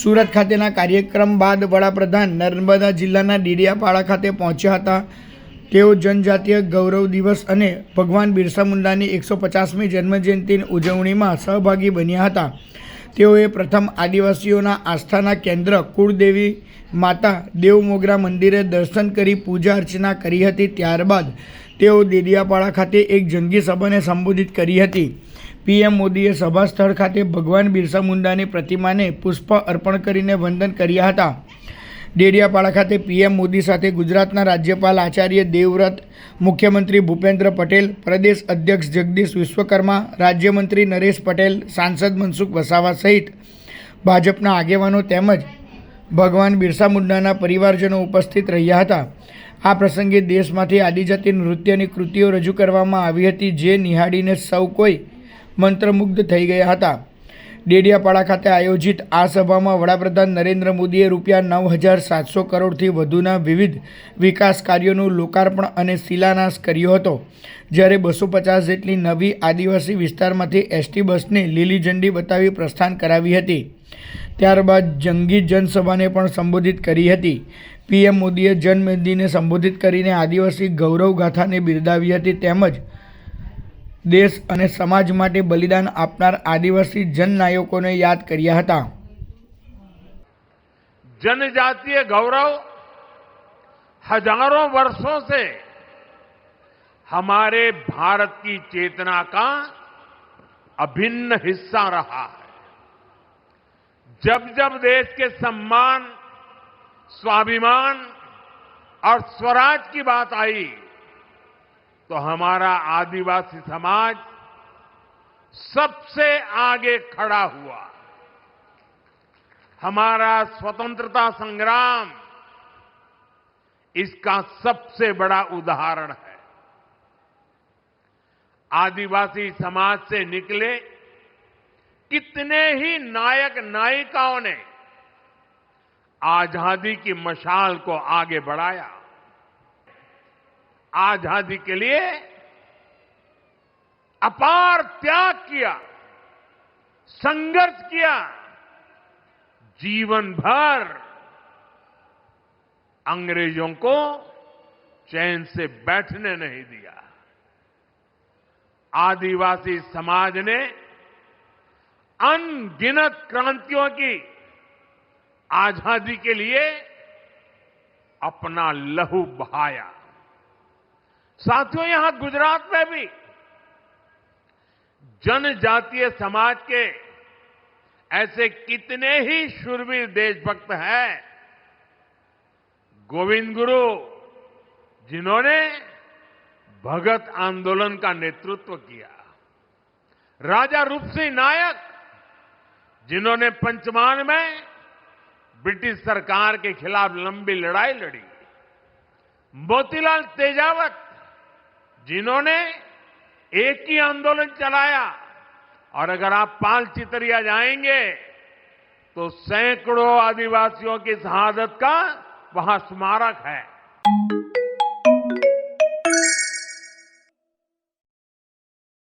સુરત ખાતેના કાર્યક્રમ બાદ વડાપ્રધાન નર્મદા જિલ્લાના ડેડિયાપાડા ખાતે પહોંચ્યા હતા। તેઓ જનજાતીય ગૌરવ દિવસ અને ભગવાન બિરસા મુંડાની 150મી જન્મજયંતિની ઉજવણીમાં સહભાગી બન્યા હતા। તેઓએ પ્રથમ આદિવાસીઓના આસ્થાના કેન્દ્ર કુળદેવી માતા દેવમોગરા મંદિરે દર્શન કરી પૂજા અર્ચના કરી હતી। ત્યારબાદ તેઓ ડેડિયાપાડા ખાતે એક જંગી સભાને સંબોધિત કરી હતી। પીએમ મોદીએ સભા સ્થળ ખાતે ભગવાન બિરસા મુંડાની પ્રતિમાને પુષ્પ અર્પણ કરીને વંદન કર્યા હતા। ડેડિયાપાડા ખાતે પીએમ મોદી સાથે ગુજરાતના રાજ્યપાલ આચાર્ય દેવવ્રત, મુખ્યમંત્રી ભૂપેન્દ્ર પટેલ, પ્રદેશ અધ્યક્ષ જગદીશ વિશ્વકર્મા, રાજ્યમંત્રી નરેશ પટેલ, સાંસદ મનસુખ વસાવા સહિત ભાજપના આગેવાનો તેમજ ભગવાન બિરસા મુંડાના પરિવારજનો ઉપસ્થિત રહ્યા હતા। આ પ્રસંગે દેશમાંથી આદિજાતિ નૃત્યની કૃતિઓ રજૂ કરવામાં આવી હતી, જે નિહાળીને સૌ કોઈ મંત્રમુગ્ધ થઈ ગયા હતા। ડેડિયાપાડા ખાતે આયોજિત આ સભામાં વડાપ્રધાન નરેન્દ્ર મોદીએ ₹9,700 કરોડથી વધુના વિવિધ વિકાસ કાર્યોનું લોકાર્પણ અને શિલાન્યાસ કર્યો હતો, જ્યારે 250 જેટલી નવી આદિવાસી વિસ્તારમાંથી એસટી બસને લીલી ઝંડી બતાવી પ્રસ્થાન કરાવી હતી। ત્યારબાદ જંગી જનસભાને પણ સંબોધિત કરી હતી। પીએમ મોદીએ જનમેદનીને સંબોધિત કરીને આદિવાસી ગૌરવ ગાથાને બિરદાવી હતી, તેમજ દેશ અને સમાજ માટે બલિદાન આપનાર આદિવાસી जननायकों ने याद કર્યા હતા। जनजातीय गौरव हजारों वर्षों से हमारे भारत की चेतना का अभिन्न हिस्सा रहा है। जब जब देश के सम्मान, स्वाभिमान और स्वराज की बात आई तो हमारा आदिवासी समाज सबसे आगे खड़ा हुआ। हमारा स्वतंत्रता संग्राम इसका सबसे बड़ा उदाहरण है। आदिवासी समाज से निकले कितने ही नायक नायिकाओं ने आजादी की मशाल को आगे बढ़ाया। आजादी के लिए अपार त्याग किया, संघर्ष किया, जीवन भर अंग्रेजों को चैन से बैठने नहीं दिया। आदिवासी समाज ने अनगिनत क्रांतियों की आजादी के लिए अपना लहू बहाया। साथियों, यहां गुजरात में भी जनजातीय समाज के ऐसे कितने ही शूरवीर देशभक्त हैं। गोविंद गुरु, जिन्होंने भगत आंदोलन का नेतृत्व किया, राजा रूपसिंह नायक, जिन्होंने पंचमहाल में ब्रिटिश सरकार के खिलाफ लंबी लड़ाई लड़ी, मोतीलाल तेजावत, जिन्होंने एक ही आंदोलन चलाया, और अगर आप पाल चितरिया जाएंगे तो सैकड़ों आदिवासियों की शहादत का वहां स्मारक है।